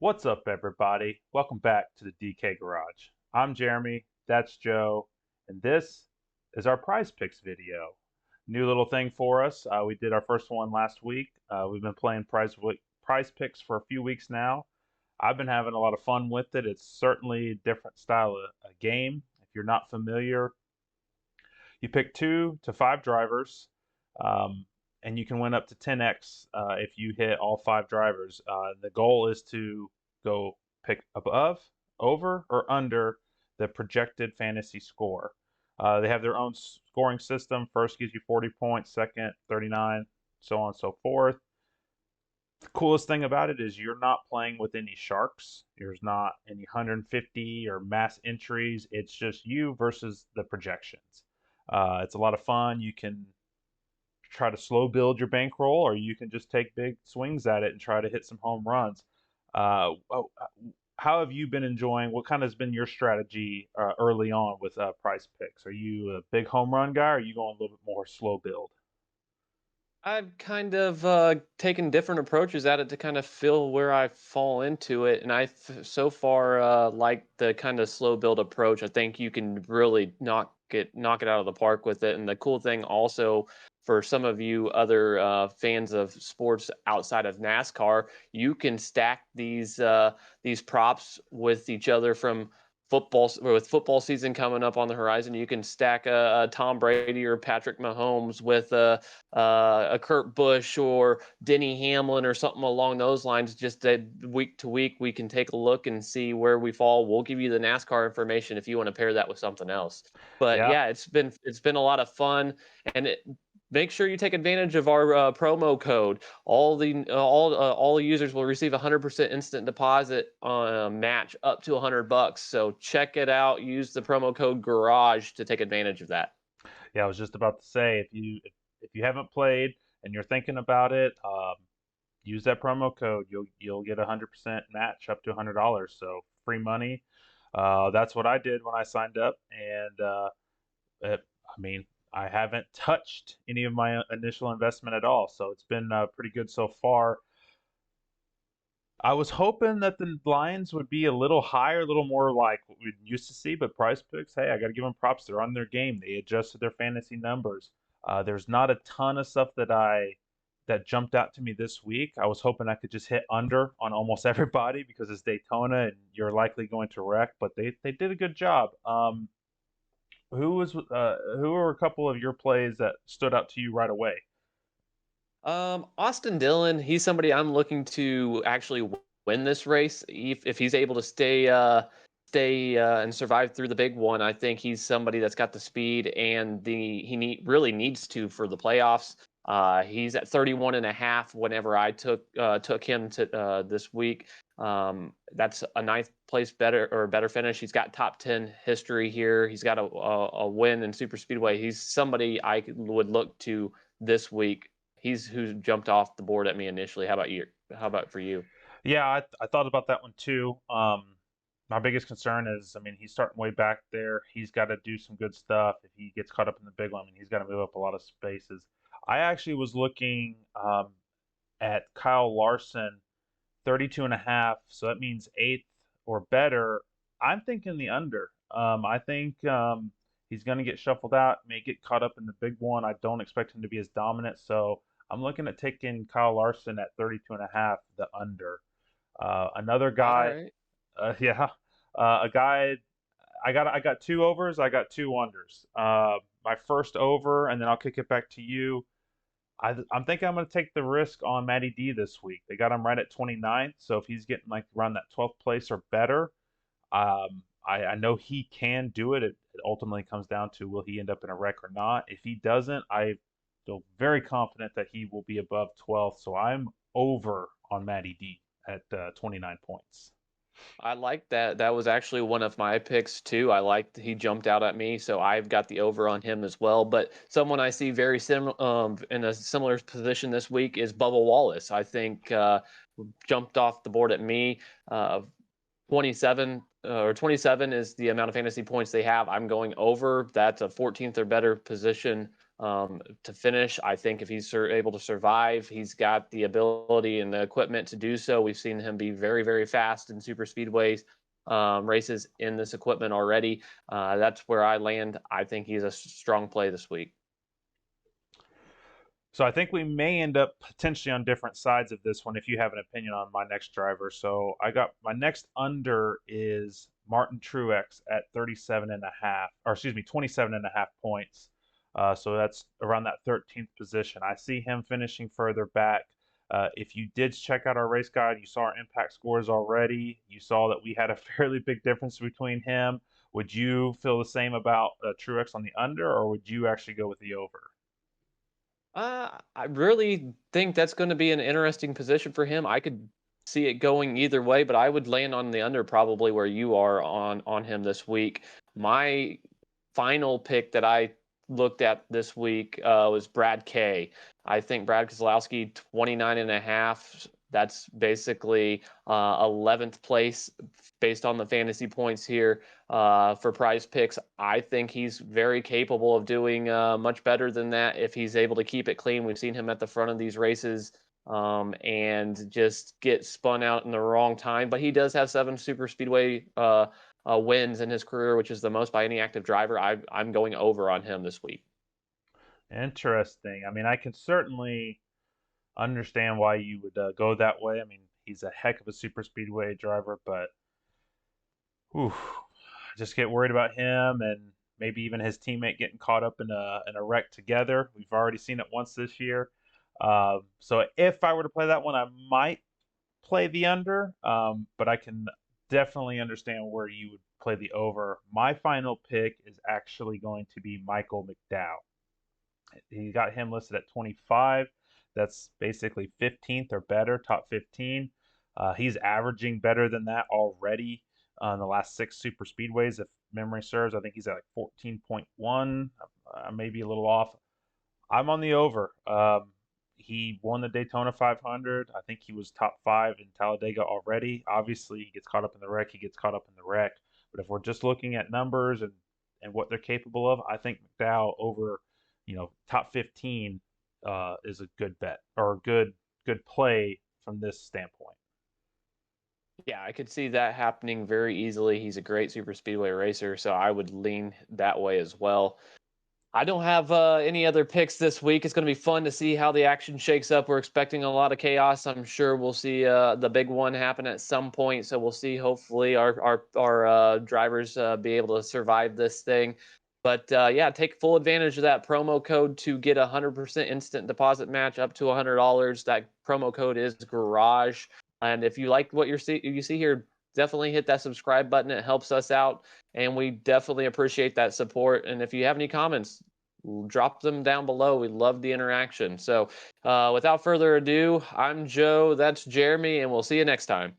What's up, everybody? Welcome back to the DK Garage. I'm Jeremy, that's Joe, and this is our Prize Picks video. New little thing for us. We did our first one last week. We've been playing Prize Picks for a few weeks now. I've been having a lot of fun with it. It's certainly a different style of game. If you're not familiar, you pick 2 to 5 drivers. And you can win up to 10x if you hit all 5 drivers. The goal is to go pick above, over, or under the projected fantasy score. They have their own scoring system. First gives you 40 points, second 39, so on and so forth. The coolest thing about it is you're not playing with any sharks. There's not any 150 or mass entries. It's just you versus the projections. It's a lot of fun. You can try to slow build your bankroll, or you can just take big swings at it and try to hit some home runs. How have you been enjoying? What kind of has been your strategy early on with Prize Picks? Are you a big home run guy, or are you going a little bit more slow build? I've kind of taken different approaches at it to kind of feel where I fall into it, and so far like the kind of slow build approach. I think you can really knock it out of the park with it. And the cool thing also for some of you other fans of sports outside of NASCAR, you can stack these props with each other from football season coming up on the horizon. You can stack a Tom Brady or Patrick Mahomes with a Kurt Busch or Denny Hamlin or something along those lines. Just that week to week, we can take a look and see where we fall. We'll give you the NASCAR information if you want to pair that with something else. But Yeah, yeah, it's been a lot of fun, and make sure you take advantage of our promo code. All the users will receive 100% instant deposit on a match up to $100. So check it out. Use the promo code Garage to take advantage of that. yeah. I was just about to say, if you haven't played and you're thinking about it, use that promo code. You'll get 100% match up to $100. So free money. That's what I did when I signed up, and I mean, I haven't touched any of my initial investment at all. So it's been pretty good so far. I was hoping that the lines would be a little higher, a little more like what we used to see, but Prize Picks, hey, I got to give them props. They're on their game. They adjusted their fantasy numbers. There's not a ton of stuff that jumped out to me this week. I was hoping I could just hit under on almost everybody because it's Daytona and you're likely going to wreck, but they did a good job. Who were a couple of your plays that stood out to you right away? Austin Dillon, he's somebody I'm looking to actually win this race. If he's able to stay and survive through the big one, I think he's somebody that's got the speed and really needs to for the playoffs. He's at 31.5 whenever I took him to this week. That's a ninth place better finish. He's got top 10 history here. He's got a win in super speedway. He's somebody I would look to this week. He's who jumped off the board at me initially. How about you? How about for you? Yeah, I thought about that one too. My biggest concern is, I mean, he's starting way back there. He's got to do some good stuff. If he gets caught up in the big one, I mean, he's got to move up a lot of spaces. I actually was looking at Kyle Larson, 32 and a half. So that means eighth or better. I'm thinking the under. I think he's going to get shuffled out, may get caught up in the big one. I don't expect him to be as dominant. So I'm looking at taking Kyle Larson at 32 and a half, the under. Another All guy, right. yeah, a guy. I got 2 overs. I got 2 unders. My first over, and then I'll kick it back to you. I'm thinking I'm going to take the risk on Matty D this week. They got him right at 29th, so if he's getting like around that 12th place or better, I know he can do it. It ultimately comes down to will he end up in a wreck or not. If he doesn't, I feel very confident that he will be above 12th. So I'm over on Matty D at 29 points. I like that. That was actually one of my picks too. I liked he jumped out at me, so I've got the over on him as well. But someone I see very similar in a similar position this week is Bubba Wallace. I think jumped off the board at me. 27 or 27 is the amount of fantasy points they have. I'm going over. That's a 14th or better position to finish. I think if he's able to survive, he's got the ability and the equipment to do so. We've seen him be very, very fast in super speedways races in this equipment already. That's where I land. I think he's a strong play this week. So I think we may end up potentially on different sides of this one if you have an opinion on my next driver. So I got my next under is Martin Truex at 37 and a half, or excuse me, 27 and a half points. So that's around that 13th position. I see him finishing further back. If you did check out our race guide, you saw our impact scores already. You saw that we had a fairly big difference between him. Would you feel the same about Truex on the under, or would you actually go with the over? I really think that's going to be an interesting position for him. I could see it going either way, but I would land on the under probably where you are on him this week. My final pick that I looked at this week was Brad K. I think Brad Keselowski 29 and a half. That's basically 11th place based on the fantasy points here for PrizePicks. I think he's very capable of doing much better than that if he's able to keep it clean. We've seen him at the front of these races and just get spun out in the wrong time. But he does have 7 super speedway wins in his career, which is the most by any active driver. I'm going over on him this week. Interesting. I mean, I can certainly understand why you would go that way. I mean, he's a heck of a super speedway driver, but whew, just get worried about him and maybe even his teammate getting caught up in a wreck together. We've already seen it once this year. So if I were to play that one, I might play the under, but I can definitely understand where you would play the over. My final pick is actually going to be Michael McDowell. He got him listed at 25. That's basically 15th or better, top 15. He's averaging better than that already in the last 6 super speedways, if memory serves. I think he's at like 14.1. Maybe a little off. I'm on the over. He won the Daytona 500. I think he was top 5 in Talladega already. Obviously, he gets caught up in the wreck. He gets caught up in the wreck. But if we're just looking at numbers and what they're capable of, I think McDowell over, top 15 is a good bet or a good play from this standpoint. Yeah, I could see that happening very easily. He's a great super speedway racer, so I would lean that way as well. I don't have any other picks this week. It's going to be fun to see how the action shakes up. We're expecting a lot of chaos. I'm sure we'll see the big one happen at some point. So we'll see. Hopefully, our drivers be able to survive this thing. But yeah, take full advantage of that promo code to get a 100% instant deposit match up to $100. That promo code is Garage. And if you like what you see here, definitely hit that subscribe button. It helps us out, and we definitely appreciate that support. And if you have any comments, drop them down below. We love the interaction. So without further ado, I'm Joe. That's Jeremy, and we'll see you next time.